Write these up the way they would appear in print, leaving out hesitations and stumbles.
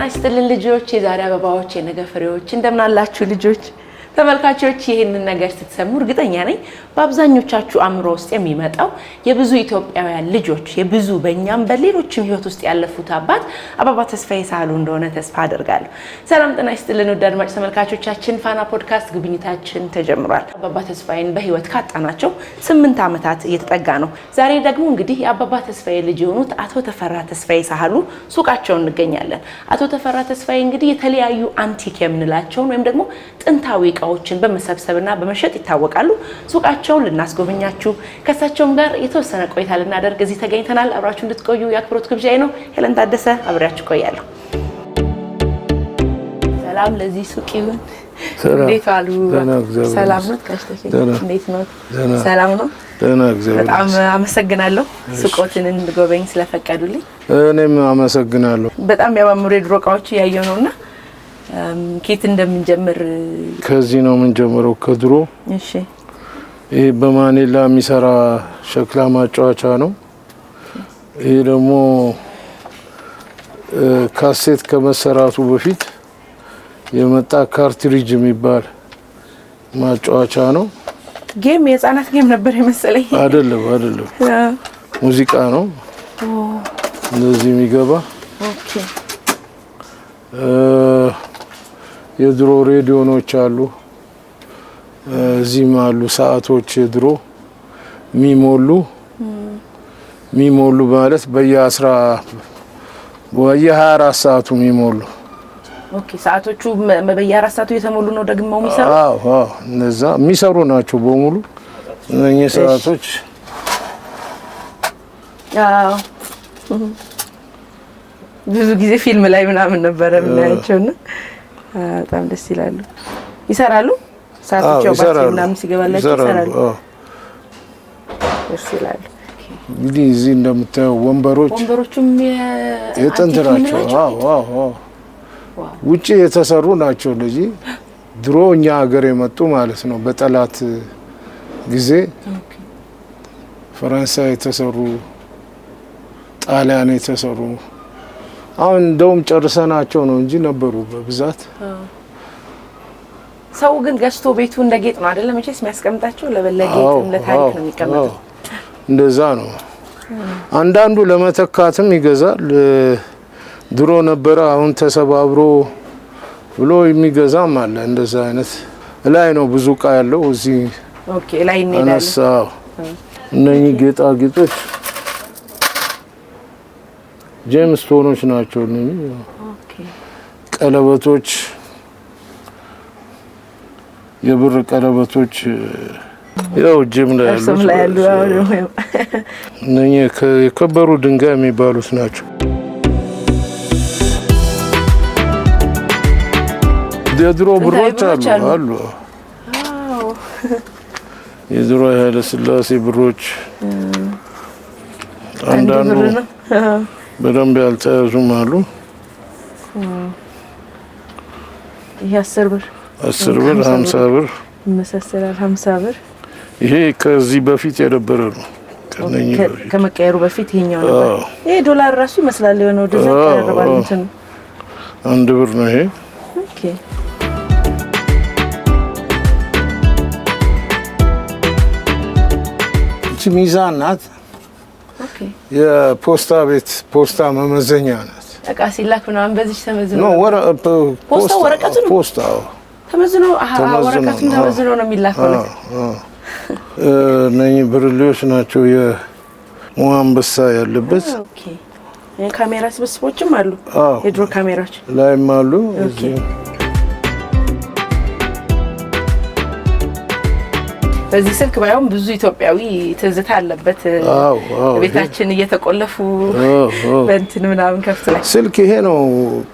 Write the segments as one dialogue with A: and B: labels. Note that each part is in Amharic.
A: ይስጥልን ልጆች የዛሬ አበባዎች የነገ ፍሬዎች እንደምን አላችሁ ልጆች ተመልካቾች ይሄንን ነገር ስትሰሙ እርግጠኛ ነኝ በአብዛኞቻችሁ አእምሮ ውስጥ የሚመጣው የብዙ ኢትዮጵያውያን ልጆች የብዙ በእኛም በሌሎችም ህይወት ውስጥ ያለፉት አባት አበባ ተስፋዬ ሳህሉ እንደሆነ ተስፋ አደርጋለሁ። ሰላም ጤና ይስጥልን ውድ አድማጭ ተመልካቾቻችን ፋና ፖድካስት ጉብኝታችን ተጀምሯል። አበባ ተስፋዬን በህይወት ካጣናቸው 8 ዓመታት እየተጠጋ ነው። ዛሬ ደግሞ እንግዲህ የአበባ ተስፋዬ ልጅ የሆኑት አቶ ተፈራ ተስፋዬ ሳህሉ ሱቃቸው እንገኛለን። አቶ ተፈራ ተስፋዬ እንግዲህ የተለያዩ አንቲክ የምንላቸውን ወይም ደግሞ ጥንታዊ እቃዎችን በመሰብሰብና በመሸጥ ይታወቃሉ። ሱቃቸውን ልናስጎበኛችሁ ከሳቸውም ጋር የተወሰነ ቆይታ ልናደርግ እዚህ ተገኝተናል። አብራችሁ እንድትቆዩ የአክብሮት ግብዣዬ ነው። ሄለን ታደሰ አብሬያችሁ ቆያለሁ። ሰላም ለዚህ ሱቅ ይሁን። እንዴት አሉ? ሰላም ነው? እንዴት ነው? ሰላም ነው? በጣም አመሰግናለሁ ሱቆትን እንድጎበኝ ስለፈቀዱልኝ።
B: እኔም አመሰግናለሁ።
A: በጣም ያማምሩ የድሮ እቃዎች ያየው ነውና ኬት እንደምንጀምር
B: ከዚህ ነው የምንጀምረው ከድሮ።
A: እሺ
B: ይሄ በማኔላ የሚሰራ ሸክላ ማጫወቻ ነው። ይሄ ደግሞ ካሴት ከመሰራቱ በፊት የመጣ ካርትሪጅ የሚባል ማጫወቻ ነው።
A: ጌም የህፃናት ጌም ነበር የመሰለኝ።
B: አይደለም ሙዚቃ ነው። እንደዚህ የሚገባ
A: ኦኬ።
B: የድሮ ሬዲዮኖች አሉ። እዚህም አሉ ሰዓቶች የድሮ ሚሞሉ ማለት በየ24 ሰዓቱ ሚሞሉ።
A: ኦኬ ሰዓቶቹ በየ24 ሰዓቱ የተሞሉ ነው ደግሞ የሚሰሩ?
B: አዎ እነዛ የሚሰሩ ናቸው በሙሉ እነኚህ ሰዓቶች።
A: አዎ ብዙ ጊዜ ፊልም ላይ ምናምን ነበር የምናያቸውና በጣም ደስ ይላሉ። ይሰራሉ ሰዓቶቹ ባትሪና ሲገባላችሁ ይሰራሉ። ደስ ይላሉ።
B: እንግዲህ እዚህ እንደምታየው ወንበሮቹም የጥንት ናቸው። አዎ ውጪ የተሰሩ ናቸው። ለዚህ ድሮ እኛ ሀገር የመጡ ማለት ነው። በጠላት ጊዜ ፈረንሳይ የተሰሩ ጣሊያን የተሰሩ አሁን እንደውም ጨርሰናቸው ነው እንጂ ነበሩ በብዛት።
A: ሰው ግን ገዝቶ ቤቱ እንደ ጌጥ ነው አይደለም መቼስ የሚያስቀምጣቸው ለበለጌጥም ለታሪክ ነው የሚቀመጠው።
B: እንደዛ ነው። አንዳንዱ ለመተካትም ይገዛል። ድሮ ነበረ አሁን ተሰባብሮ ብሎ የሚገዛም አለ። እንደዛ አይነት ላይ ነው ብዙ ዕቃ ያለው እዚህ።
A: ኦኬ ላይ እንሄዳለን።
B: እነኚህ ጌጣጌጦች ጄምስ ስቶኖች ናቸው።
A: ኦኬ
B: ቀለበቶች የብር ቀለበቶች ያው ጄም ላይ ያሉ እነኚህ የከበሩ ድንጋይ የሚባሉት ናቸው። የድሮ ብሮች አሉ። የድሮ ኃይለ ሥላሴ ብሮች አንዳንዱ በደንብ ያልተያዙም አሉ።
A: ይሄ 10 ብር
B: 50 ብር
A: መሰሰላል 50 ብር።
B: ይሄ ከዚህ በፊት የነበረ ነው።
A: ከመቀየሩ በፊት ይሄኛው ነበር። ይሄ ዶላር ራሱ ይመስላል የሆነ ወደዛ ተረባል እንትን
B: 1 ብር ነው ይሄ።
A: ኦኬ
B: እቺ ሚዛን ናት።
A: ኦኬ
B: የፖስታ ቤት ፖስታ መመዘኛ ናት።
A: እቃ ሲላክ ምናምን በዚህ ተመዝኖ
B: ነው
A: ወረቀቱ ነው
B: ፖስታው
A: ተመዝኖ ወረቀቱን ተመዝኖ ነው የሚላከው።
B: እነኚህ ብርሌዎች ናቸው የሞአንበሳ ያለበት።
A: ኦኬ ካሜራ ስብስቦችም አሉ። የድሮ ካሜራዎች
B: ላይም አሉ እዚህ።
A: በዚህ ስልክ ባይሆን ብዙ ኢትዮጵያዊ ትዝታ አለበት። ቤታችን እየተቆለፉ በእንትን ምናምን ከፍቶ ላይ
B: ስልክ ይሄ ነው።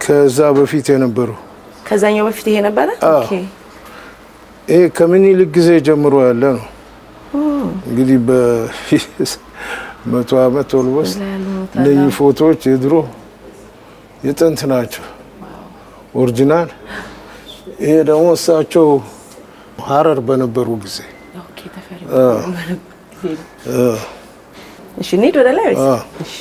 B: ከዛ በፊት የነበረው
A: ከዛኛው በፊት ይሄ ነበር። ኦኬ
B: ይሄ ከምኒልክ ጊዜ ጀምሮ ያለ ነው። እንግዲህ በ100 ዓመት ኦልሞስት እነዚህ ፎቶዎች የድሮ የጥንት ናቸው ኦሪጂናል። ይሄ ደግሞ እሳቸው ሀረር በነበሩ ጊዜ።
A: ኦኬ ተፈሪ እሺ እንሂድ ወደ ላይ። እሺ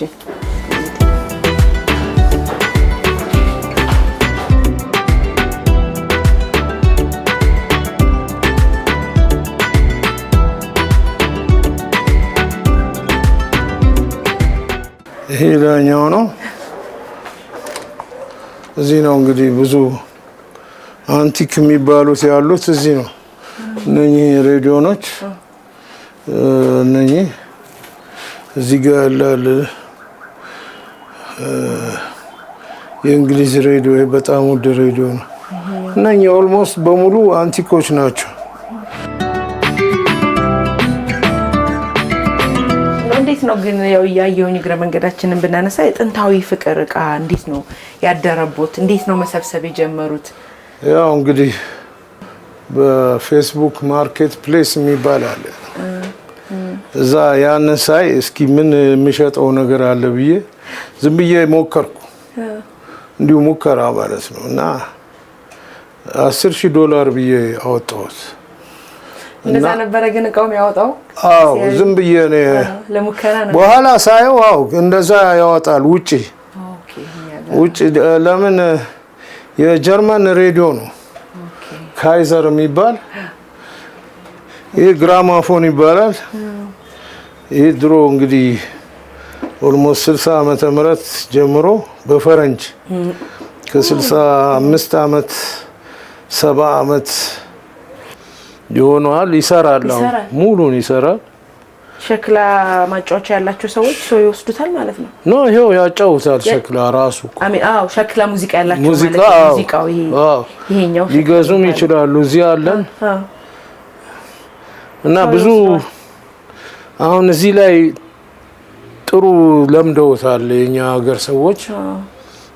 B: ይሄ ላኛው ነው። እዚህ ነው እንግዲህ ብዙ አንቲክ የሚባሉት ያሉት እዚህ ነው። እነኚህ ሬዲዮኖች እነኚህ እዚህ ጋር ያለ የእንግሊዝ ሬዲዮ በጣም ውድ ሬዲዮ ነው። እነኚህ ኦልሞስት በሙሉ አንቲኮች ናቸው።
A: እንዴት ነው ግን ያው እያየሁኝ እግረ መንገዳችንን ብናነሳ የጥንታዊ ፍቅር እቃ እንዴት ነው ያደረቦት? እንዴት ነው መሰብሰብ የጀመሩት?
B: ያው እንግዲህ በፌስቡክ ማርኬት ፕሌስ የሚባል አለ። እዛ ያንን ሳይ እስኪ ምን የሚሸጠው ነገር አለ ብዬ ዝም ብዬ ሞከርኩ። እንዲሁ ሙከራ ማለት ነው። እና $10,000 ብዬ አወጣሁት።
A: እንደዛ ነበረ ግን እቃውም ያወጣው?
B: አዎ ዝም ብዬ ነው
A: ለሙከራ ነው።
B: በኋላ ሳየው አዎ እንደዛ ያወጣል ውጪ። ውጪ ለምን የጀርመን ሬዲዮ ነው ካይዘር የሚባል። ይሄ ግራማፎን ይባላል። ይሄ ድሮ እንግዲህ ኦልሞስት 60 ዓመተ ምህረት ጀምሮ በፈረንጅ ከ65 ዓመት 70 ዓመት ይሆናል ይሰራል። ሙሉን ይሰራል።
A: ሸክላ ማጫወቻ ያላቸው ሰዎች ሰው ይወስዱታል ማለት ነው?
B: ኖ ይሄው ያጫውታል ሸክላ ራሱ።
A: አዎ ሸክላ ሙዚቃ ያላቸው ማለት ሙዚቃው ይሄኛው
B: ሊገዙም ይችላሉ። እዚህ አለን እና ብዙ አሁን እዚህ ላይ ጥሩ ለምደውታል የኛ ሀገር ሰዎች።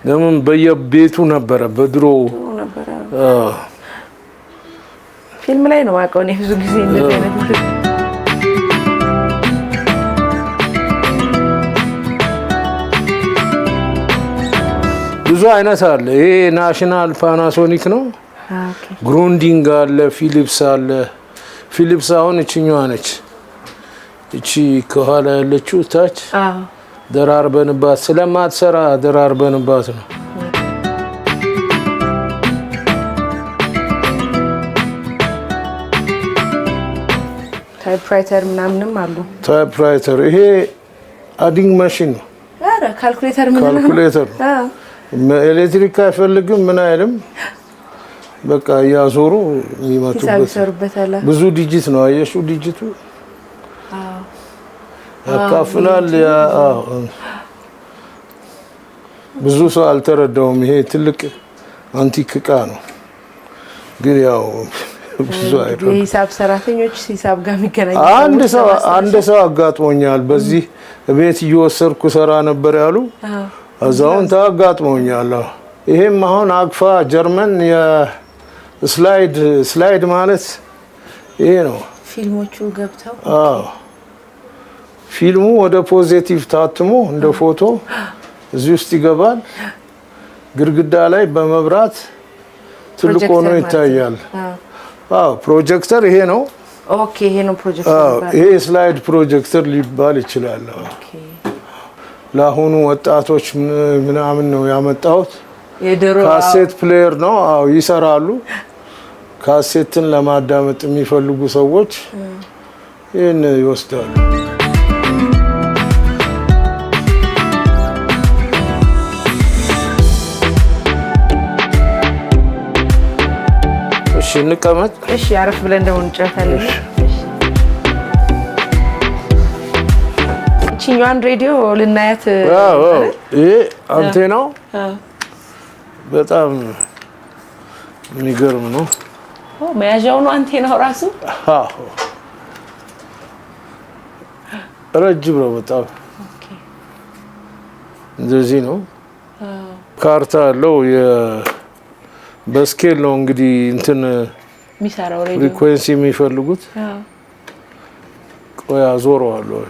B: ለምን በየቤቱ ነበረ በድሮ
A: ነበረ። ፊልም ላይ ነው ማቀው ነው ብዙ ጊዜ እንደዚህ አይነት
B: ብዙ አይነት አለ። ይሄ ናሽናል ፓናሶኒክ ነው። ግሩንዲንግ አለ፣ ፊሊፕስ አለ። ፊሊፕስ አሁን እቺኛዋ ነች። እቺ ከኋላ ያለችው ታች ደራርበንባት ስለማትሰራ ደራርበንባት ነው።
A: ታይፕራይተር ምናምንም አሉ።
B: ታይፕራይተር ይሄ አዲንግ ማሽን ነው።
A: አረ ካልኩሌተር ምን ነው?
B: ካልኩሌተር ኤሌክትሪክ አይፈልግም ምን አይልም። በቃ ያዞሩ የሚመጡበት ብዙ ዲጂት ነው። አየሽው ዲጂቱ ያካፍላል። ብዙ ሰው አልተረዳውም። ይሄ ትልቅ አንቲክ እቃ ነው ግን ያው ብዙ አይደለም።
A: የሂሳብ ሰራተኞች ሂሳብ ጋር የሚገናኝ
B: አንድ ሰው አጋጥሞኛል። በዚህ ቤት እየወሰድኩ ሰራ ነበር ያሉ እዛውን ታጋጥሞኛል። ይሄም አሁን አግፋ ጀርመን የስላይድ ማለት ይሄ ነው።
A: ፊልሞቹ ገብተው
B: ፊልሙ ወደ ፖዚቲቭ ታትሞ እንደ ፎቶ እዚህ ውስጥ ይገባል። ግድግዳ ላይ በመብራት ትልቅ ሆኖ ይታያል። ፕሮጀክተር ይሄ ነው።
A: ኦኬ ይሄ ነው ፕሮጀክተር።
B: ይሄ ስላይድ ፕሮጀክተር ሊባል ይችላል። ለአሁኑ ወጣቶች ምናምን ነው ያመጣሁት። ካሴት ፕሌየር ነው። ይሰራሉ። ካሴትን ለማዳመጥ የሚፈልጉ ሰዎች ይህን ይወስዳሉ። እሺ እንቀመጥ።
A: እሺ አረፍ ብለን ደግሞ እንጨታለን። እቺኛዋን ሬዲዮ ልናያት።
B: ይሄ አንቴናው በጣም የሚገርም ነው።
A: መያዣው ነው አንቴናው ራሱ።
B: ረጅም ነው በጣም። እንደዚህ ነው። ካርታ አለው። በስኬል ነው እንግዲህ እንትን
A: የሚሰራው ሬዲዮ
B: ፍሪኩዌንሲ የሚፈልጉት። ቆይ አዞረዋለሁ።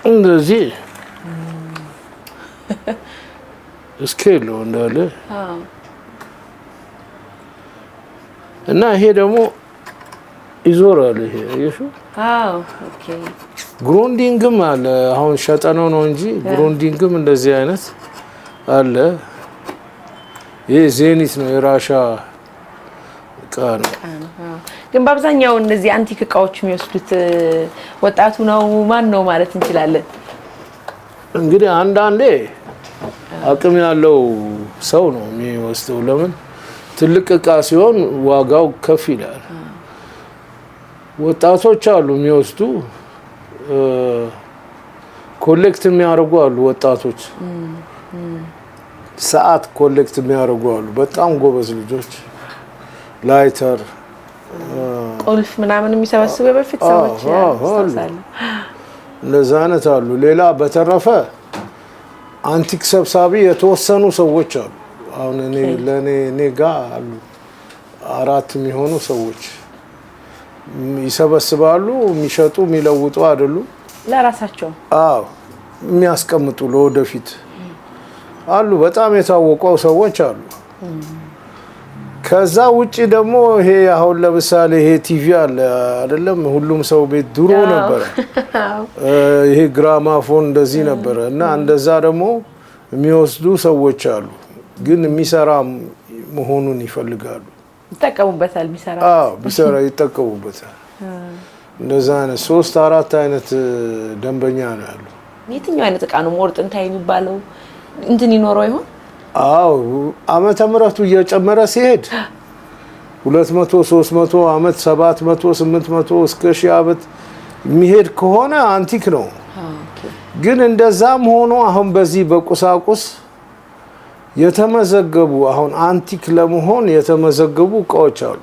B: እንደዚህ ስኬል ነው እንዳለ እና ይሄ ደግሞ ይዞራል። ይሄ እየሹ
A: ኦኬ
B: ግሩንዲንግም አለ። አሁን ሸጠነው ነው እንጂ ግሩንዲንግም እንደዚህ አይነት አለ። ይሄ ዜኒት ነው የራሻ እቃ ነው።
A: ግን በአብዛኛው እነዚህ አንቲክ እቃዎች የሚወስዱት ወጣቱ ነው ማን ነው ማለት እንችላለን?
B: እንግዲህ አንዳንዴ አቅም ያለው ሰው ነው የሚወስደው። ለምን ትልቅ እቃ ሲሆን ዋጋው ከፍ ይላል። ወጣቶች አሉ የሚወስዱ ኮሌክት የሚያደርጉ አሉ። ወጣቶች ሰዓት ኮሌክት የሚያደርጉ አሉ። በጣም ጎበዝ ልጆች ላይተር
A: ቁልፍ ምናምን የሚሰበስቡ በፊት ሰዎች ያስተሳሉ።
B: እንደዛ አይነት አሉ። ሌላ በተረፈ አንቲክ ሰብሳቢ የተወሰኑ ሰዎች አሉ። አሁን እኔ ጋር አሉ 4 የሚሆኑ ሰዎች ይሰበስባሉ። የሚሸጡ የሚለውጡ አይደሉም።
A: ለራሳቸው
B: የሚያስቀምጡ ለወደፊት አሉ። በጣም የታወቁ ሰዎች አሉ። ከዛ ውጪ ደግሞ ይሄ አሁን ለምሳሌ ይሄ ቲቪ አለ አይደለም? ሁሉም ሰው ቤት ድሮ ነበረ። ይሄ ግራማፎን እንደዚህ ነበረ እና እንደዛ ደግሞ የሚወስዱ ሰዎች አሉ። ግን የሚሰራ መሆኑን ይፈልጋሉ።
A: ይጠቀሙበታል።
B: ቢሰራ ይጠቀሙበታል። እንደዛ አይነት 3-4 አይነት ደንበኛ ነው ያለው።
A: የትኛው አይነት እቃ ነው ሞር ጥንታዊ የሚባለው እንትን ይኖረው ይሆን?
B: ዓመተ ምህረቱ እየጨመረ ሲሄድ 200 300 ዓመት 700 800 እስከ 1000 ዓመት የሚሄድ ከሆነ አንቲክ ነው። ግን እንደዛም ሆኖ አሁን በዚህ በቁሳቁስ የተመዘገቡ አሁን አንቲክ ለመሆን የተመዘገቡ እቃዎች አሉ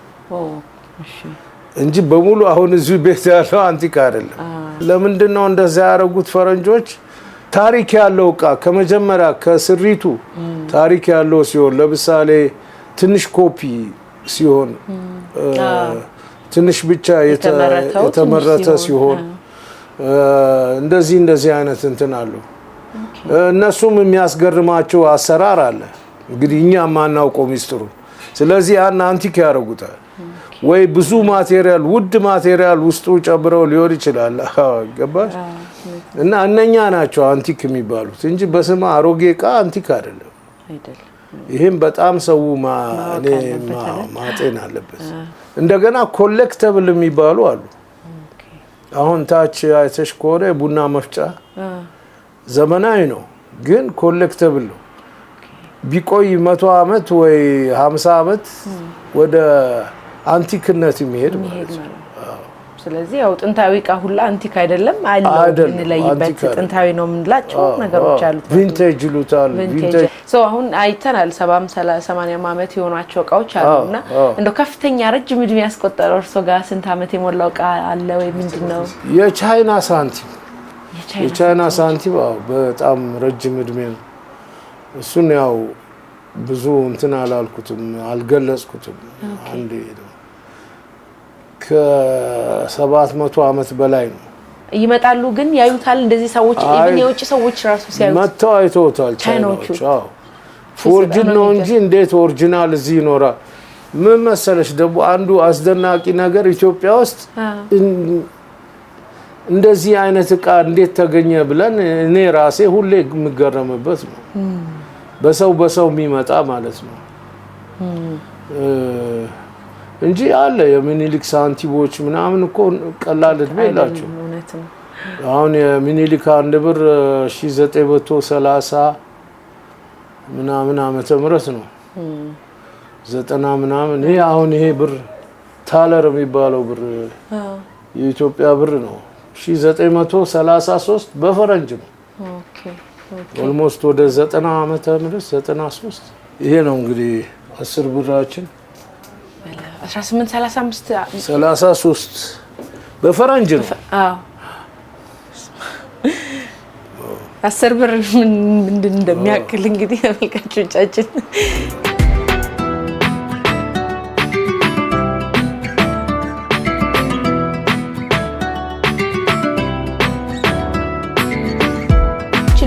B: እንጂ በሙሉ አሁን እዚህ ቤት ያለው አንቲክ አይደለም። ለምንድን ነው እንደዛ ያደረጉት ፈረንጆች? ታሪክ ያለው እቃ ከመጀመሪያ ከስሪቱ ታሪክ ያለው ሲሆን፣ ለምሳሌ ትንሽ ኮፒ ሲሆን ትንሽ ብቻ የተመረተ ሲሆን እንደዚህ አይነት እንትን አለው። እነሱም የሚያስገርማቸው አሰራር አለ። እንግዲህ እኛ ማናውቀው ሚስጥሩ። ስለዚህ ያን አንቲክ ያደርጉታል። ወይ ብዙ ማቴሪያል ውድ ማቴሪያል ውስጡ ጨምረው ሊሆን ይችላል። ገባሽ? እና እነኛ ናቸው አንቲክ የሚባሉት እንጂ በስማ አሮጌ እቃ አንቲክ አይደለም። ይሄም በጣም ሰው ማጤን አለበት። እንደገና ኮሌክተብል የሚባሉ አሉ። አሁን ታች አይተሽ ከሆነ ቡና መፍጫ ዘመናዊ ነው፣ ግን ኮሌክተብል ነው። ቢቆይ 100 ዓመት ወይ 50 ዓመት ወደ አንቲክነት የሚሄድ ማለት ነው።
A: ስለዚህ ያው ጥንታዊ እቃ ሁላ አንቲክ አይደለም አለው እንለይበት። ጥንታዊ ነው የምንላቸው ነገሮች አሉ።
B: ቪንቴጅ ይሉታል። ቪንቴጅ
A: አሁን አይተናል። 70-80 ዓመት የሆናቸው እቃዎች አሉና እንደው ከፍተኛ ረጅም እድሜ ያስቆጠረው እርሶ ጋር ስንት ዓመት የሞላው እቃ አለ ወይ ምንድነው?
B: የቻይና ሳንቲም በጣም ረጅም እድሜ ነው። እሱን ያው ብዙ እንትን አላልኩትም፣ አልገለጽኩትም። አንዴ ከ700 ዓመት በላይ ነው።
A: ይመጣሉ ግን ያዩታል። እንደዚህ ሰዎች ኢቭን የውጭ ሰዎች ራሱ ሲያዩት
B: መተው አይተውታል። ቻይናዎች ፎርጅን ነው እንጂ እንዴት ኦሪጂናል እዚህ ይኖራል? ምን መሰለሽ ደግሞ አንዱ አስደናቂ ነገር ኢትዮጵያ ውስጥ እንደዚህ አይነት እቃ እንዴት ተገኘ ብለን እኔ ራሴ ሁሌ የምገረምበት ነው። በሰው የሚመጣ ማለት ነው እንጂ አለ የሚኒሊክ ሳንቲሞች ምናምን እኮ ቀላል እድሜ የላቸው። አሁን የሚኒሊክ 1 ብር 1930 ምናምን ዓመተ ምህረት ነው 90 ምናምን። ይሄ አሁን ይሄ ብር ታለር የሚባለው ብር የኢትዮጵያ ብር ነው 1933 በፈረንጅ ነው። ኦልሞስት ወደ 90 ዓመተ ምህረት 93። ይሄ ነው እንግዲህ 10 ብራችን
A: 1833
B: በፈረንጅ ነው።
A: 10 ብር ምንድን እንደሚያክል እንግዲህ ተመልካቾቻችን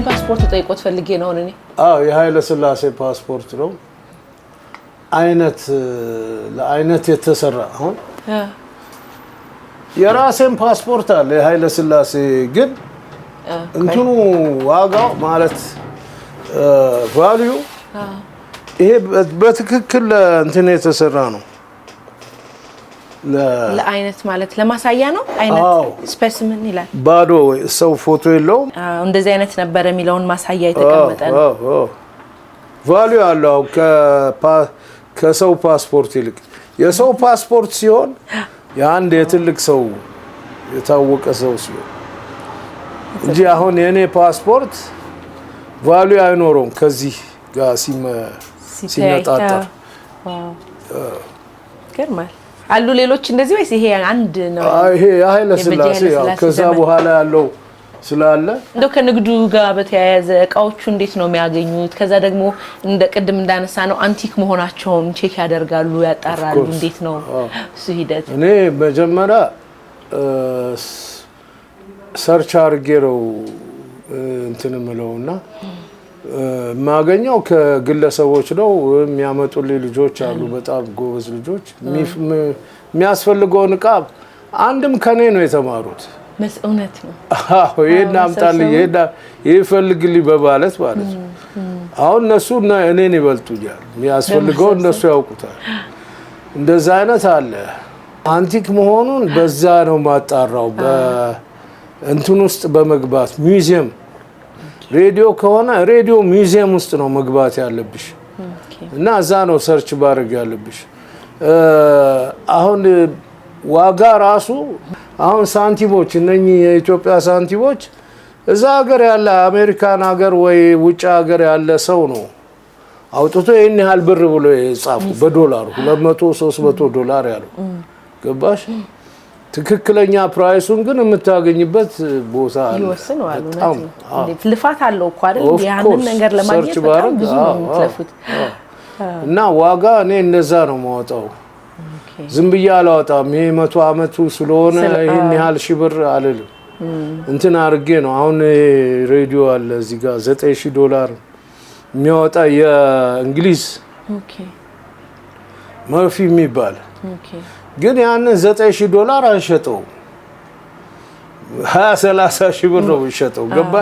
A: ፓስፖርት ጠይቆት ፈልጌ ነው እኔ።
B: የኃይለ ሥላሴ ፓስፖርት ነው። ለአይነት የተሰራ አሁን የራሴን ፓስፖርት አለ የኃይለ ሥላሴ። ግን እንትኑ ዋጋው ማለት ቫልዩ ይሄ በትክክል እንትን የተሰራ ነው።
A: ለአይነት ማለት ለማሳያ ነው አይነት ስፔሲመን ይላል
B: ባዶ ሰው ፎቶ የለውም
A: እንደዚህ አይነት ነበር የሚለውን ማሳያ የተቀመጠ ነው
B: ቫልዩ አለው ከሰው ፓስፖርት ይልቅ የሰው ፓስፖርት ሲሆን የአንድ የትልቅ ሰው የታወቀ ሰው ሲሆን እንጂ አሁን የኔ ፓስፖርት ቫልዩ አይኖረውም ከዚህ ጋር ሲነጣጣር
A: ገርማል አሉ ሌሎች እንደዚህ ወይስ ይሄ አንድ ነው
B: ይሄ ኃይለ ሥላሴ ያው ከዛ በኋላ ያለው ስላለ
A: እንደው ከንግዱ ጋር በተያያዘ እቃዎቹ እንዴት ነው የሚያገኙት ከዛ ደግሞ እንደ ቅድም እንዳነሳ ነው አንቲክ መሆናቸውን ቼክ ያደርጋሉ ያጣራሉ እንዴት ነው እሱ ሂደት
B: እኔ መጀመሪያ ሰርች አድርጌ ነው እንትን ምለውና ማገኘው ከግለሰቦች ነው የሚያመጡልኝ ልጆች አሉ በጣም ጎበዝ ልጆች የሚያስፈልገውን እቃ አንድም ከኔ ነው የተማሩት
A: እውነት ነው
B: ይሄን አምጣልኝ ይሄን ይፈልግልኝ በማለት ማለት ነው አሁን እነሱ እኔን ይበልጡኛል የሚያስፈልገው እነሱ ያውቁታል እንደዛ አይነት አለ አንቲክ መሆኑን በዛ ነው ማጣራው በእንትን ውስጥ በመግባት ሙዚየም ሬዲዮ ከሆነ ሬዲዮ ሙዚየም ውስጥ ነው መግባት ያለብሽ እና እዛ ነው ሰርች ባረግ ያለብሽ አሁን ዋጋ ራሱ አሁን ሳንቲሞች እነኚህ የኢትዮጵያ ሳንቲሞች እዛ ሀገር ያለ አሜሪካን ሀገር ወይ ውጭ ሀገር ያለ ሰው ነው አውጥቶ ይሄን ያህል ብር ብሎ የጻፉ በዶላር 200-300 ዶላር ያለው ገባሽ ትክክለኛ ፕራይሱን ግን የምታገኝበት ቦታ አለ
A: ይወስነዋል እንዴት ልፋት አለው እኮ አይደል ያንን ነገር ለማግኘት በጣም ብዙ ነው የምትለፉት
B: እና ዋጋ እኔ እንደዛ ነው ማውጣው ዝም ብዬ አላወጣም ይሄ 100 አመቱ ስለሆነ ይሄን ያህል ሺህ ብር አልልም እንትን አርጌ ነው አሁን ሬዲዮ አለ እዚህ ጋር 9000 ዶላር የሚያወጣ የእንግሊዝ መርፊ የሚባል ግን ያን 9000 ዶላር አንሸጠው 20-30 ሺህ ብር ነው የሚሸጠው ገባ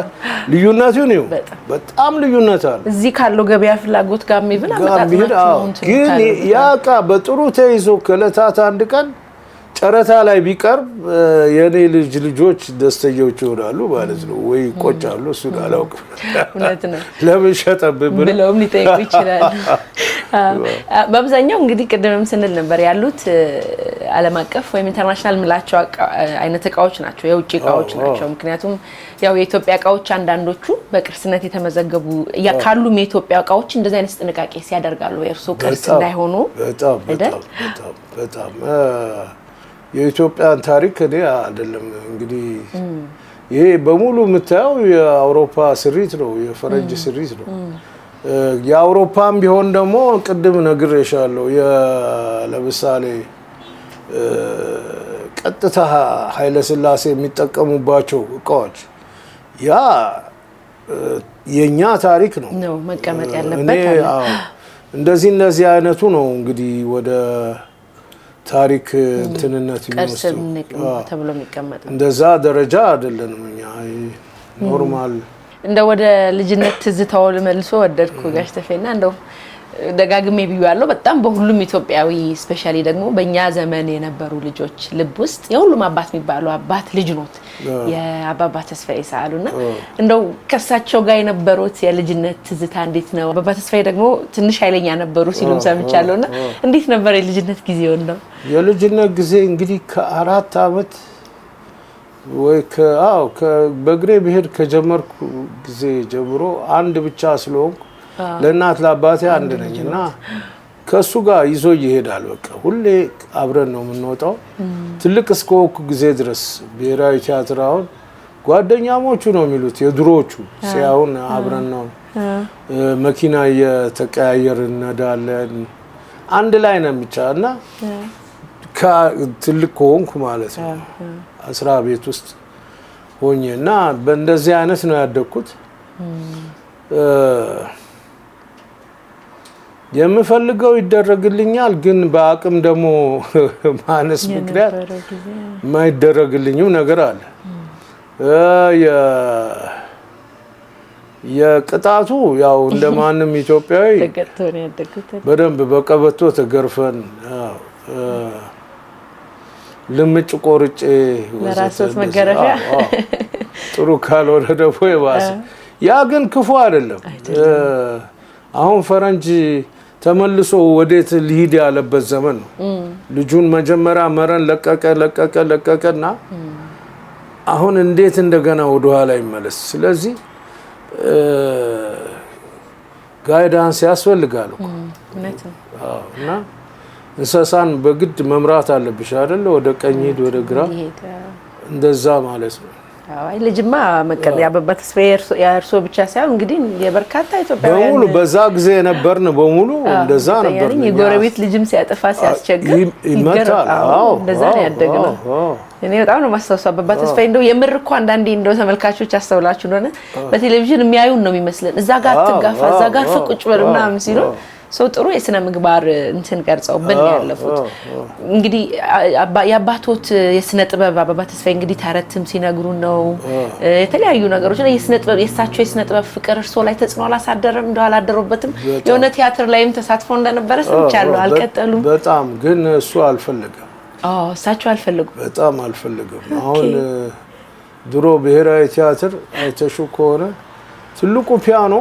B: ልዩነቱ ነው በጣም ልዩነት አለ
A: እዚህ ካለው ገበያ ፍላጎት ጋር ምን አመጣጣችሁ
B: ግን ያቃ በጥሩ ተይዞ ከለታት አንድ ቀን ጨረታ ላይ ቢቀርብ የኔ ልጆች ደስተኞች ይሆናሉ ማለት ነው ወይ ቆጫሉ እሱ ጋላውቅ
A: እውነት ነው
B: ለምን ሸጠብህ
A: ብለውም ሊጠይቁ ይችላል በአብዛኛው እንግዲህ ቅድምም ስንል ነበር ያሉት ዓለም አቀፍ ወይ ኢንተርናሽናል ምላቸው አይነት እቃዎች ናቸው የውጭ እቃዎች ናቸው ምክንያቱም ያው የኢትዮጵያ እቃዎች አንዳንዶቹ በቅርስነት የተመዘገቡ ካሉም የኢትዮጵያ እቃዎች እንደዚህ አይነት ጥንቃቄ ሲያደርጋሉ የእርሱ ቅርስ እንዳይሆኑ
B: በጣም የኢትዮጵያን ታሪክ እኔ አይደለም እንግዲህ ይሄ በሙሉ የምታየው የአውሮፓ ስሪት ነው የፈረንጅ ስሪት ነው የአውሮፓም ቢሆን ደግሞ ቅድም ነግሬሻለሁ ለምሳሌ ቀጥታ ኃይለ ሥላሴ የሚጠቀሙባቸው እቃዎች ያ የኛ ታሪክ ነው
A: መቀመጥ ያለበት
B: እንደዚህ አይነቱ ነው እንግዲህ ወደ ታሪክ እንትንነት
A: የሚወስደው ተብሎ የሚቀመጥ
B: እንደዛ ደረጃ አይደለንም እኛ ኖርማል
A: እንደ ወደ ልጅነት ትዝታው ለመልሶ ወደድኩ ጋሽ ተፈና እንደው ደጋግሜ ቢያለው በጣም በሁሉም ኢትዮጵያዊ ስፔሻሊ ደግሞ በእኛ ዘመን የነበሩ ልጆች ልብ ውስጥ የሁሉም አባት የሚባለው አባት ልጅ ኖት የአባባ ተስፋዬ ሳሉና እንደው ከሳቸው ጋር የነበሩት የልጅነት ትዝታ እንዴት ነው አባባ ተስፋዬ ደግሞ ትንሽ ኃይለኛ ነበሩ ሲሉም ሰምቻለሁና እንዴት ነበር የልጅነት ጊዜው ነው
B: የልጅነት ጊዜ እንግዲህ ከ4 አመት ወይ በእግሬ ብሄድ ከጀመርኩ ጊዜ ጀምሮ አንድ ብቻ ስለሆንኩ ለእናት ለአባቴ አንድ ነኝና ከሱ ጋር ይዞ ይሄዳል በቃ ሁሌ አብረን ነው የምንወጣው ትልቅ እስከወኩ ጊዜ ድረስ ብሔራዊ ቲያትር አሁን ጓደኛሞቹ ነው የሚሉት የድሮቹ ሲያውን አብረን ነው መኪና የተቀያየርን ነዳለን አንድ ላይ ነው ብቻና ትልቅ ሆንኩ ማለት ነው 10 ቤት ውስጥ ሆኜና በእንደዚህ አይነት ነው ያደኩት የምፈልገው ይደረግልኛል ግን በአቅም ደግሞ ማነስ ምክንያት ማይደረግልኝም ነገር አለ የቅጣቱ ያው እንደማንም ኢትዮጵያዊ በደንብ በቀበቶ ተገርፈን ልምጭ ቆርጬ
A: ለራስዎት መገረፊያ
B: ጥሩ ካልሆነ ደግሞ የባሰ ያ ግን ክፉ አይደለም። አሁን ፈረንጅ ተመልሶ ወዴት ሊሄድ ያለበት ዘመን ነው። ልጁን መጀመሪያ መረን ለቀቀና አሁን እንዴት እንደገና ወደ ኋላ ይመለስ? ስለዚህ ጋይዳንስ ያስፈልጋል እኮ እና እንስሳን በግድ መምራት አለብሽ አይደል? ወደ ቀኝ ሂድ ወደ ግራ እንደዛ ማለት ነው።
A: አይ ልጅማ መቀበያ አበባ ተስፋዬ የእርሶ ብቻ ሳይሆን እንግዲህ የበርካታ ኢትዮጵያውያን
B: በሙሉ በዛ ጊዜ ነበርን በሙሉ እንደዛ ነበር።
A: የጎረቤት ልጅም ሲያጠፋ ሲያስቸግር ይመታል። አዎ እንደዛ ነው ያደግነው። እኔ በጣም ነው ማስተዋወስ አበባ ተስፋዬ እንደው የምር እኮ አንዳንዴ እንደው ተመልካቾች አስተውላችሁ እንደሆነ በቴሌቪዥን የሚያዩን ነው የሚመስለን። እዛ ጋር አትጋፋ፣ እዛ ጋር ፍቁጭ በል ምናምን ሲሉ ሰው ጥሩ የስነ ምግባር እንትን ቀርጸውብን ያለፉት። እንግዲህ የአባቶት የስነ ጥበብ አበባ ተስፋዬ እንግዲህ ተረትም ሲነግሩ ነው የተለያዩ ነገሮች ላይ የስነ ጥበብ የሳቸው የስነ ጥበብ ፍቅር እርሶ ላይ ተጽዕኖ አላሳደረም? እንደው አላደረበትም? የሆነ ቲያትር ላይም ተሳትፎ እንደነበረ ሰምቻለሁ። አልቀጠሉም?
B: በጣም ግን እሱ አልፈለገም።
A: እሳቸው አልፈለጉም?
B: በጣም አልፈለገም። አሁን ድሮ ብሔራዊ ቲያትር አይተሹ ከሆነ ትልቁ ፒያኖ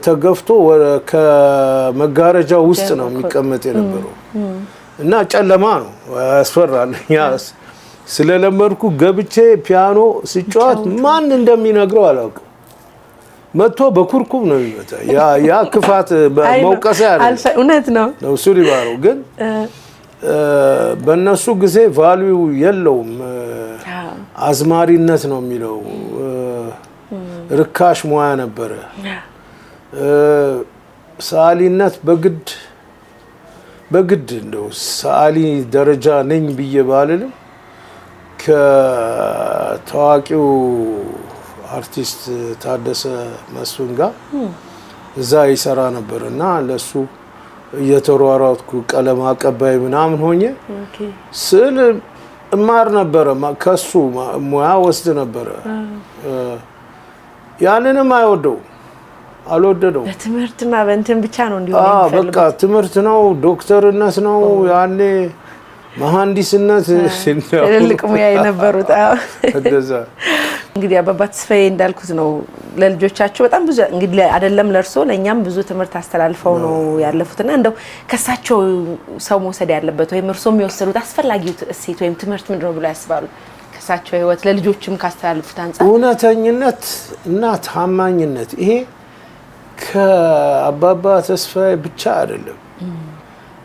B: ተገፍቶ ከመጋረጃ ውስጥ ነው የሚቀመጥ የነበረው እና ጨለማ ነው ያስፈራል። ስለለመድኩ ገብቼ ፒያኖ ሲጫወት ማን እንደሚነግረው አላውቅም። መጥቶ በኩርኩም ነው የሚመታ። ያ ክፋት መውቀሳ ያለ
A: እውነት ነው
B: እሱ ሊባረው ግን በእነሱ ጊዜ ቫልዩ የለውም። አዝማሪነት ነው የሚለው ርካሽ ሙያ ነበረ። ሰዓሊነት በግድ እንደው ሰዓሊ ደረጃ ነኝ ብዬ ባልልም ከታዋቂው አርቲስት ታደሰ መስፍን ጋር እዛ ይሰራ ነበር እና ለሱ እየተሯሯጥኩ ቀለም አቀባይ ምናምን ሆኜ ስዕል እማር ነበረ። ከሱ ሙያ ወስድ ነበረ። ያንንም አልወደደው።
A: በትምህርትና በእንትን ብቻ ነው እንዲሆን
B: በቃ ትምህርት ነው፣ ዶክተርነት ነው፣ ያኔ መሐንዲስነት
A: ትልቅ ሙያ የነበሩት እንደዛ። እንግዲህ አበባ ተስፋዬ እንዳልኩት ነው ለልጆቻቸው በጣም ብዙ እንግዲህ አይደለም ለእርሶ ለኛም ብዙ ትምህርት አስተላልፈው ነው ያለፉትና እንደው ከሳቸው ሰው መውሰድ ያለበት ወይም እርሶ የሚወሰዱት አስፈላጊው እሴት ወይም ትምህርት ምንድነው ብለው ያስባሉ? ከሳቸው ህይወት ለልጆችም ካስተላልፉት አንፃር
B: እውነተኝነት እና ታማኝነት ይሄ ከአባባ ተስፋዬ ብቻ አይደለም፣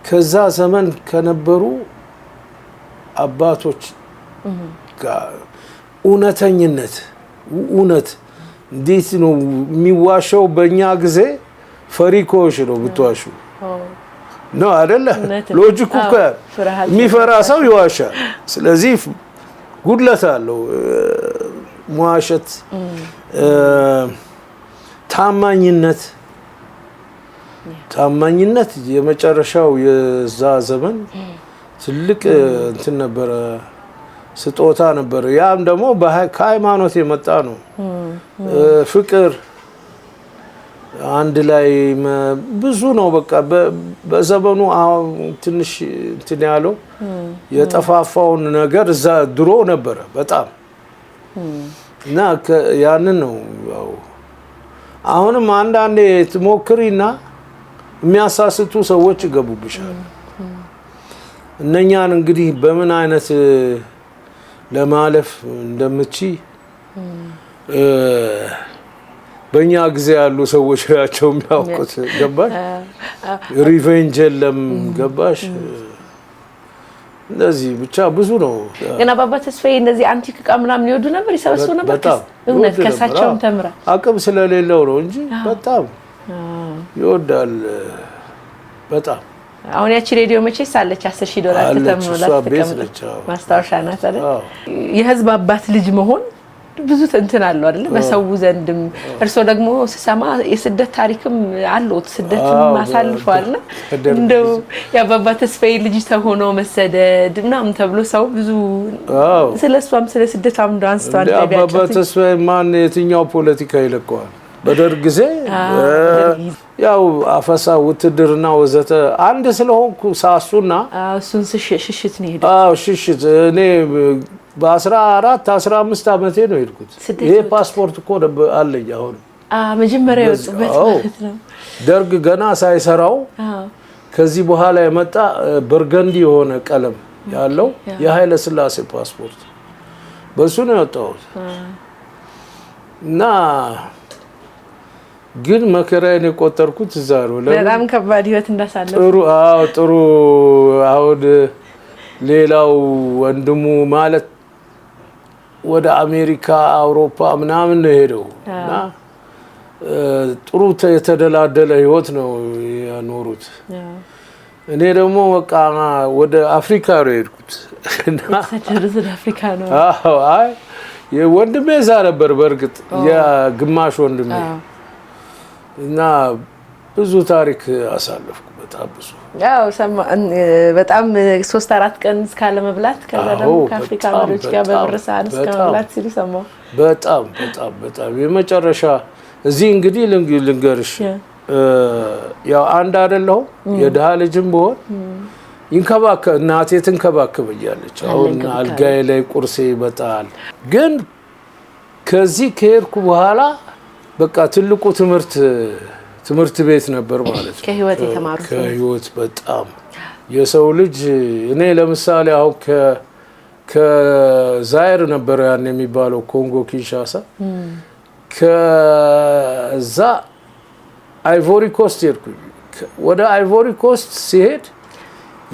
B: ከዛ ዘመን ከነበሩ አባቶች ጋር እውነተኝነት እውነት እንዴት ነው የሚዋሸው? በእኛ ጊዜ ፈሪኮሽ ነው ብትዋሹ ነው አይደለ? ሎጂኩ የሚፈራ ሰው ይዋሻል። ስለዚህ ጉድለት አለው መዋሸት። ታማኝነት የመጨረሻው የዛ ዘመን ትልቅ እንትን ነበረ፣ ስጦታ ነበረ። ያም ደግሞ ከሃይማኖት የመጣ ነው። ፍቅር አንድ ላይ ብዙ ነው። በቃ በዘመኑ ትንሽ እንትን ያለው የጠፋፋውን ነገር እዛ ድሮ ነበረ በጣም እና ያንን ነው ያው አሁንም አንዳንዴ ትሞክሪና የሚያሳስቱ ሰዎች ይገቡብሻል። እነኛን እንግዲህ በምን አይነት ለማለፍ እንደምትቺ በእኛ ጊዜ ያሉ ሰዎች ናቸው የሚያውቁት። ገባሽ? ሪቬንጅ የለም። ገባሽ? እንደዚህ ብቻ ብዙ ነው።
A: ግን አባባ ተስፋዬ እንደዚህ አንቲክ ዕቃ ምናምን ይወዱ ነበር፣ ይሰበስቡ ነበር። እውነት ከሳቸውም ተምራ
B: አቅም ስለሌለው ነው እንጂ በጣም ይወዳል። በጣም
A: አሁን ያቺ ሬዲዮ መቼስ አለች $10,000 ተተምኖላት ተቀምጣለች። ማስታወሻ ናት አይደል? የህዝብ አባት ልጅ መሆን ብዙ እንትን አለው አይደል? በሰው ዘንድም እርሶ ደግሞ ስሰማ የስደት ታሪክም አለዎት፣ ስደትም አሳልፈዋልና እንደው የአባባ ተስፋዬ ልጅ ተሆኖ መሰደድ ምናምን ተብሎ ሰው ብዙ ስለሷም ስለ ስደቷም እንደው አንስተዋል።
B: አባባ ተስፋዬ ማን የትኛው ፖለቲካ ይለቀዋል? በደርግ ጊዜ ያው አፈሳ ውትድርና ወዘተ አንድ ስለሆንኩ ሳሱና
A: እሱን ሽሽት ነው ሄደ።
B: ሽሽት እኔ በ14 15 ዓመቴ ነው ሄድኩት። ይሄ ፓስፖርት እኮ አለኝ አሁን
A: መጀመሪያ የወጡበት ማለት ነው።
B: ደርግ ገና ሳይሰራው ከዚህ በኋላ የመጣ በርገንዲ የሆነ ቀለም ያለው የኃይለ ሥላሴ ፓስፖርት በሱ ነው የወጣሁት። እና ግን መከራዬን የቆጠርኩት እዛ ነው።
A: በጣም ከባድ ህይወት እንዳሳለፈ
B: ጥሩ አሁን ሌላው ወንድሙ ማለት ወደ አሜሪካ አውሮፓ ምናምን ነው ሄደው እና ጥሩ የተደላደለ ህይወት ነው ያኖሩት። እኔ ደግሞ በቃ ወደ አፍሪካ ነው የሄድኩት እና
A: ወደ አፍሪካ ነው።
B: አይ ወንድሜ እዛ ነበር በእርግጥ የግማሽ ወንድሜ እና ብዙ ታሪክ አሳለፍኩ። በጣም ብዙ
A: ያው በጣም 3-4 ቀን እስካለ መብላት ከዛ ደግሞ ከአፍሪካ መሪዎች ጋር በብርሳን እስከ መብላት ሲሉ ሰማሁ። በጣም
B: የመጨረሻ እዚህ እንግዲህ ልንገርሽ ያው አንድ አይደለሁ የድሃ ልጅም ብሆን እናቴ ትንከባከበኛለች። አሁን አልጋዬ ላይ ቁርሴ ይመጣል። ግን ከዚህ ከሄድኩ በኋላ በቃ ትልቁ ትምህርት ቤት ነበር ማለት ነው።
A: ከህይወት የተማሩት
B: ከህይወት በጣም የሰው ልጅ እኔ ለምሳሌ አሁን ከዛይር ነበር ያን የሚባለው ኮንጎ ኪንሻሳ ከዛ አይቮሪ ኮስት ሄድኩኝ። ወደ አይቮሪ ኮስት ሲሄድ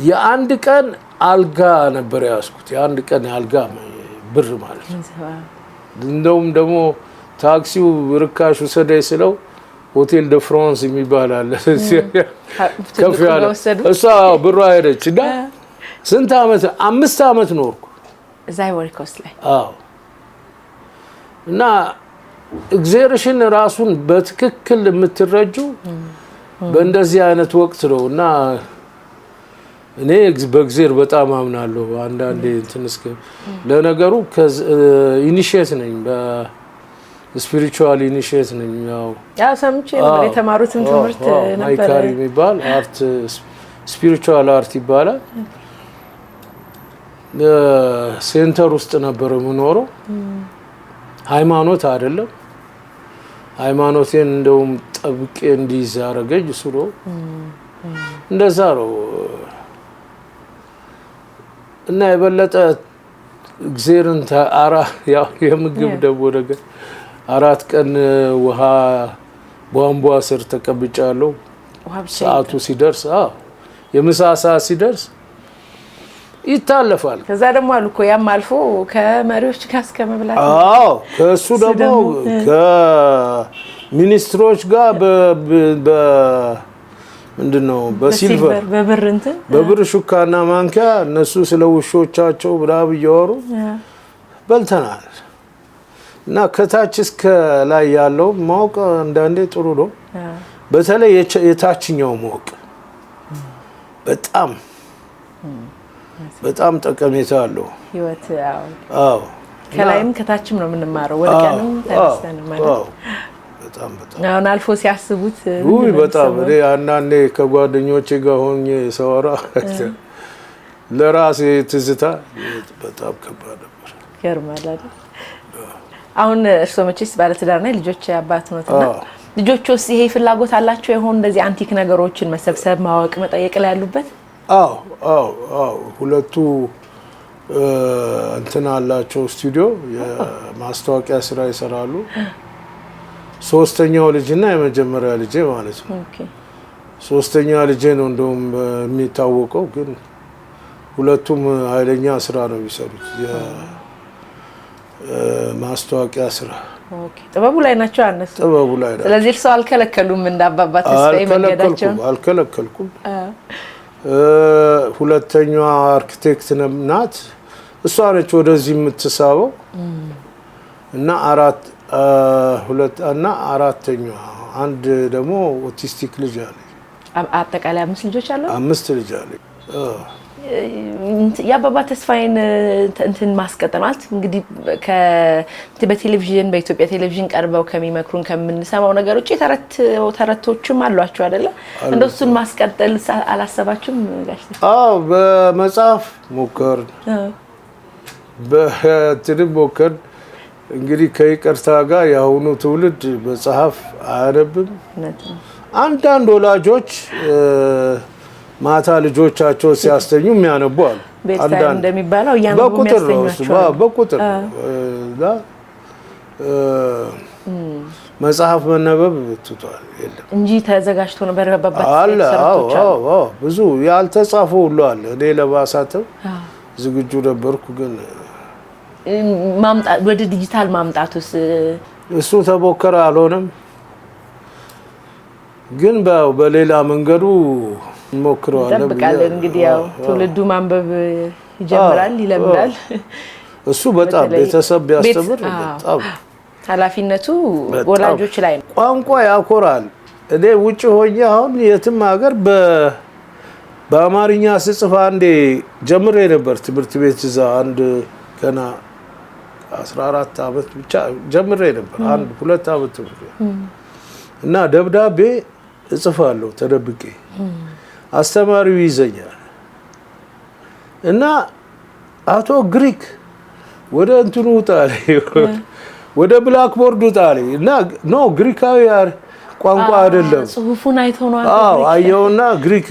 B: የአንድ ቀን አልጋ ነበር ያዝኩት። የአንድ ቀን አልጋ ብር ማለት ነው። እንደውም ደግሞ ታክሲው ርካሽ ውሰደኝ ስለው ሆቴል ደ ፍራንስ የሚባል አለ ከፍ ያለ እሷ ብሯ ሄደች እና ስንት ዓመት 5 ዓመት ኖርኩ
A: እዛ አይቮሪ ኮስት ላይ።
B: እና እግዚአብሔርን ራሱን በትክክል የምትረጁ በእንደዚህ አይነት ወቅት ነው። እና እኔ በእግዚአብሔር በጣም አምናለሁ። አንዳንዴ እንትን እስከ ለነገሩ ኢኒሺየት ነኝ በስፒሪቹዋል ኢኒሺየት ነኝ።
A: ያው ሰምቼ ነው የተማሩትን ትምህርት ነበር
B: ማይካሪ የሚባል አርት ስፒሪቹዋል አርት ይባላል። ሴንተር ውስጥ ነበር የምኖረው። ሃይማኖት አይደለም። ሃይማኖቴን እንደውም ጠብቄ እንዲይዝ አደረገኝ እሱ ነው። እንደዛ ነው። እና የበለጠ እግዚአብሔርን ያው የምግብ ደግሞ ነገር 4 ቀን ውሃ ቧንቧ ስር ተቀብጫለሁ። ሰዓቱ ሲደርስ የምሳ ሰዓት ሲደርስ ይታለፋል።
A: ከዛ ደግሞ አሉ እኮ ያም አልፎ ከመሪዎች ጋር እስከ መብላት
B: ከእሱ ደግሞ ከሚኒስትሮች ጋር ምንድነው በሲልቨር በብር ሹካና ማንኪያ እነሱ ስለ ውሾቻቸው ብራብ እያወሩ በልተናል። እና ከታች እስከ ላይ ያለው ማወቅ አንዳንዴ ጥሩ ነው። በተለይ የታችኛው ማወቅ በጣም ጠቀሜታ አለው።
A: ህይወት ከላይም ከታችም ነው የምንማረው። ወድቀንም ተነስተንም ማለት በጣም አሁን አልፎ ሲያስቡት
B: በጣም እኔ አንዳንዴ ከጓደኞቼ ጋር ሆኜ ሰወራ ለራሴ ትዝታ በጣም ከባድ ነበር።
A: ይገርማል አይደል? አሁን እርስዎ መቼስ ባለትዳር ነኝ ልጆች አባት ነዎትና ልጆቹስ ይሄ ፍላጎት አላቸው ይሆን እንደዚህ አንቲክ ነገሮችን መሰብሰብ ማወቅ መጠየቅ ላይ ያሉበት?
B: ሁለቱ እንትን አላቸው ስቱዲዮ የማስታወቂያ ስራ ይሰራሉ። ሶስተኛው ልጅና የመጀመሪያ ልጄ ማለት ነው። ሶስተኛ ልጄ ነው እንደውም የሚታወቀው፣ ግን ሁለቱም ኃይለኛ ስራ ነው የሚሰሩት የማስታወቂያ ስራ።
A: ጥበቡ ላይ ናቸው አነሱ።
B: ጥበቡ ላይ ናቸው።
A: ስለዚህ እርሱ አልከለከሉም እንዳባባ ተስፋዬ መንገዳቸው?
B: አልከለከልኩም። ሁለተኛዋ አርኪቴክት ናት። እሷ ነች ወደዚህ የምትሳበው እና አራተኛዋ አንድ ደግሞ ኦቲስቲክ ልጅ አለ።
A: አጠቃላይ 5 ልጆች አሉ።
B: 5 ልጅ አለ።
A: የአባባ ተስፋዬን እንትን ማስቀጠማት እንግዲህ በቴሌቪዥን በኢትዮጵያ ቴሌቪዥን ቀርበው ከሚመክሩን ከምንሰማው ነገሮች ተረቶችም አሏቸው አይደለ? እንደሱን ማስቀጠል አላሰባችሁም ጋሽ?
B: አዎ በመጽሐፍ ሞከር በትንም ሞከር። እንግዲህ ከይቅርታ ጋር የአሁኑ ትውልድ መጽሐፍ አያነብም። አንዳንድ ወላጆች ማታ ልጆቻቸው ሲያስተኙ የሚያነቡ አሉ።
A: ቤተሰብ እንደሚባለው ያንቡ የሚያስተኛቸው
B: በቁጥር መጽሐፍ መነበብ ትቷል የለም
A: እንጂ ተዘጋጅቶ ነበር በባባት
B: አለ። አዎ ብዙ ያልተጻፈ ሁሉ አለ። እኔ ለማሳተም ዝግጁ ነበርኩ፣ ግን
A: ማምጣት ወደ ዲጂታል ማምጣቱስ
B: እሱ ተሞከረ አልሆነም። ግን በሌላ መንገዱ እንሞክረዋለን።
A: እንጠብቃለን። እንግዲህ ያው ትውልዱ ማንበብ ይጀምራል፣ ይለምዳል።
B: እሱ በጣም ቤተሰብ ቢያስተምር በጣም
A: ኃላፊነቱ ወላጆች ላይ ነው።
B: ቋንቋ ያኮራል። እኔ ውጭ ሆኜ አሁን የትም ሀገር በአማርኛ ስጽፍ አንዴ ጀምሬ ነበር ትምህርት ቤት እዛ አንድ ገና 14 ዓመት ብቻ ጀምሬ ነበር። አንድ 2 ዓመት ትምህርት እና ደብዳቤ እጽፋለሁ ተደብቄ፣ አስተማሪው ይዘኛል እና አቶ ግሪክ ወደ እንትኑ ውጣል ወደ ብላክቦርድ ውጣል እና ኖ ግሪካዊ ቋንቋ አይደለም
A: ጽሁፉን አይቶ ነው።
B: አዎ አየውና ግሪክ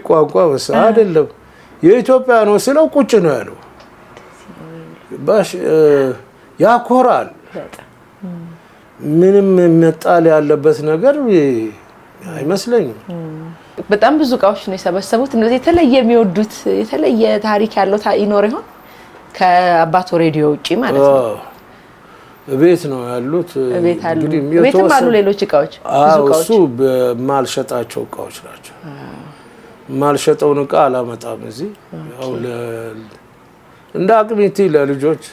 B: ቋንቋ መሰለኝ አይደለም የኢትዮጵያ ነው ስለው ቁጭ ነው ያለው። ባሽ ያኮራል። ምንም መጣል ያለበት ነገር አይመስለኝም።
A: በጣም ብዙ እቃዎች ነው የሰበሰቡት። እነዚህ የተለየ የሚወዱት የተለየ ታሪክ ያለው ይኖር ይሆን ከአባቶ ሬዲዮ ውጪ ማለት ነው?
B: ቤት ነው ያሉት።
A: እንግዲህ ቤትም አሉ ሌሎች እቃዎች ብዙ እቃዎች።
B: እሱ በማልሸጣቸው እቃዎች ናቸው። ማልሸጠውን እቃ አላመጣም እዚህ ያው እንደ አቅሚቲ ለልጆች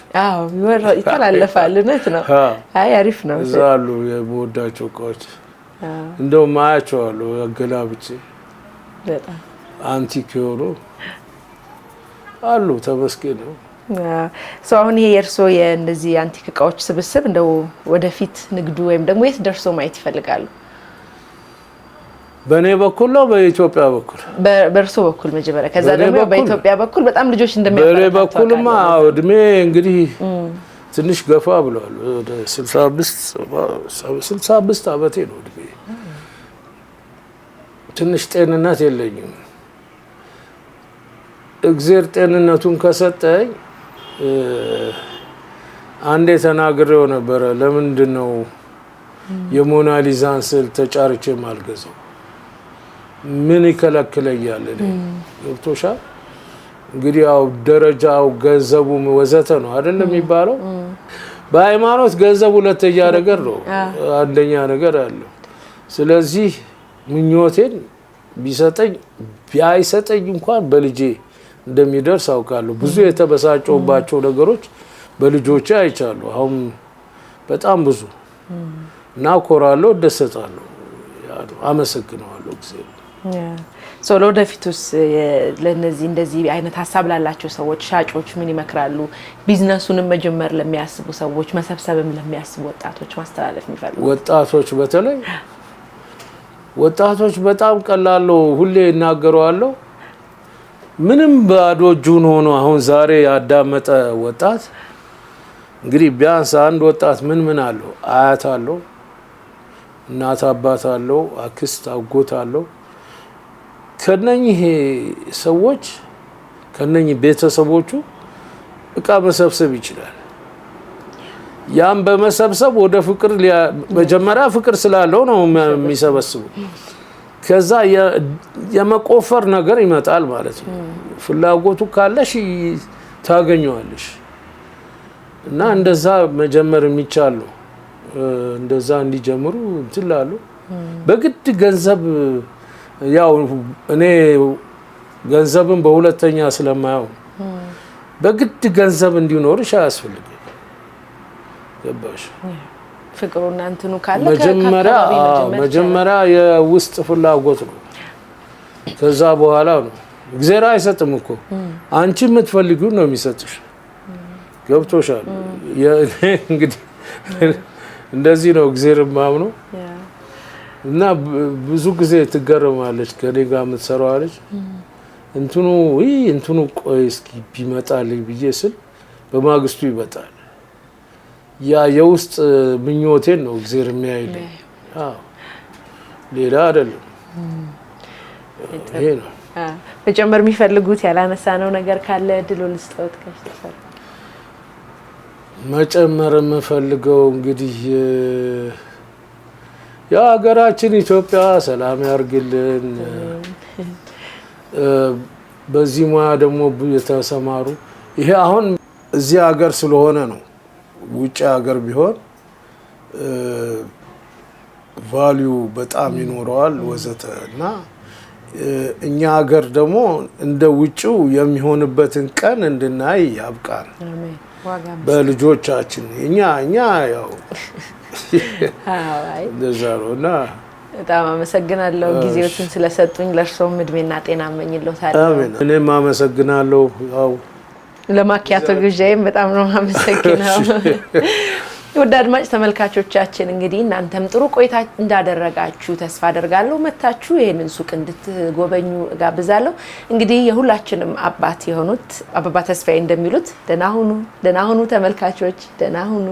A: ይተላለፋል። እውነት ነው። አይ አሪፍ ነው።
B: እዛ አሉ የምወዳቸው እቃዎች እንደውም አያቸዋለሁ አገላብጬ
A: በጣም
B: አንቲክ የሆኑ አሉ። ተመስገን ነው።
A: አሁን ይሄ የእርስዎ የእንደዚህ አንቲክ እቃዎች ስብስብ እንደው ወደፊት ንግዱ ወይም ደግሞ የት ደርሶ ማየት ይፈልጋሉ?
B: በእኔ በኩል ነው በኢትዮጵያ በኩል?
A: በእርስዎ በኩል መጀመሪያ፣ ከዛ ደግሞ በኢትዮጵያ በኩል በጣም ልጆች እንደሚያፈራ።
B: በእኔ በኩልማ እድሜ እንግዲህ ትንሽ ገፋ ብሏል። ወደ 65 ዓመቴ ነው እድሜ። ትንሽ ጤንነት የለኝም። እግዚአብሔር ጤንነቱን ከሰጠኝ አንዴ ተናግሬው ነበረ። ለምንድን ነው የሞናሊዛን ስዕል ተጫርቼ ማልገዛው? ምን ይከለክለኛል? ገብቶሻል? እንግዲህ ያው ደረጃው ገንዘቡ ወዘተ ነው አይደለም የሚባለው። በሃይማኖት ገንዘብ ሁለተኛ ነገር ነው፣ አንደኛ ነገር አለው። ስለዚህ ምኞቴን ቢሰጠኝ ቢያይሰጠኝ እንኳን በልጄ እንደሚደርስ አውቃለሁ። ብዙ የተበሳጨውባቸው ነገሮች በልጆቼ አይቻሉ። አሁን በጣም ብዙ እና ኮራለሁ፣ እደሰታለሁ፣ አመሰግነዋለሁ እግዚአብሔር።
A: ለወደፊቱስ ለነዚህ እንደዚህ አይነት ሀሳብ ላላቸው ሰዎች ሻጮች ምን ይመክራሉ? ቢዝነሱንም መጀመር ለሚያስቡ ሰዎች፣ መሰብሰብም ለሚያስቡ ወጣቶች ማስተላለፍ የሚፈልጉ
B: ወጣቶች በተለይ ወጣቶች በጣም ቀላል ሁሌ እናገረዋለሁ። ምንም ባዶ እጁን ሆኖ አሁን ዛሬ ያዳመጠ ወጣት እንግዲህ ቢያንስ አንድ ወጣት ምን አለው? አያት አለው፣ እናት አባት አለው፣ አክስት አጎት አለው። ከነኚህ ሰዎች ከነኚህ ቤተሰቦቹ እቃ መሰብሰብ ይችላል። ያም በመሰብሰብ ወደ ፍቅር መጀመሪያ ፍቅር ስላለው ነው የሚሰበስቡ። ከዛ የመቆፈር ነገር ይመጣል ማለት ነው። ፍላጎቱ ካለሽ ታገኘዋለሽ። እና እንደዛ መጀመር የሚቻል ነው። እንደዛ እንዲጀምሩ እንትላሉ። በግድ ገንዘብ ያው እኔ ገንዘብን በሁለተኛ ስለማየው በግድ ገንዘብ እንዲኖርሽ አያስፈልግም። ገባሽ?
A: ፍቅሩና እንትኑ ካለ
B: መጀመሪያ የውስጥ ፍላጎት ነው። ከዛ በኋላ ነው እግዚአብሔር አይሰጥም እኮ አንቺ የምትፈልጊው ነው የሚሰጥሽ። ገብቶሻል? እንግዲህ እንደዚህ ነው እግዚአብሔር ማምነው እና ብዙ ጊዜ ትገረማለች ከኔ ጋር የምትሰራው አለች እንትኑ ቆይ እስኪ ቢመጣልኝ ብዬ ስል በማግስቱ ይመጣል። ያ የውስጥ ምኞቴን ነው እግዚአብሔር የሚያይልኝ። አዎ ሌላ አይደለም። ይሄ ነው።
A: መጨመር የሚፈልጉት ያላነሳነው ነገር ካለ ድሎ ልስጠውት ከስተሰራ
B: መጨመር የምፈልገው እንግዲህ ያ ሀገራችን ኢትዮጵያ ሰላም ያርግልን። በዚህ ሙያ ደግሞ የተሰማሩ ይሄ አሁን እዚህ ሀገር ስለሆነ ነው። ውጭ ሀገር ቢሆን ቫልዩ በጣም ይኖረዋል ወዘተ እና እኛ ሀገር ደግሞ እንደ ውጭው የሚሆንበትን ቀን እንድናይ ያብቃን በልጆቻችን። እኛ ያው እንደዛ ነው እና
A: በጣም አመሰግናለሁ ጊዜዎትን ስለሰጡኝ። ለእርሶም እድሜና ጤና እመኝልዎታለሁ።
B: አሜን። እኔም አመሰግናለሁ። ያው
A: ለማኪያቶ ግብዣዬም በጣም ነው አመሰግናለሁ። ውድ አድማጭ ተመልካቾቻችን እንግዲህ እናንተም ጥሩ ቆይታ እንዳደረጋችሁ ተስፋ አደርጋለሁ። መታችሁ ይሄንን ሱቅ እንድትጎበኙ ጋብዛለሁ። እንግዲህ የሁላችንም አባት የሆኑት አባባ ተስፋዬ እንደሚሉት ደህና ሁኑ ተመልካቾች፣ ደህና ሁኑ።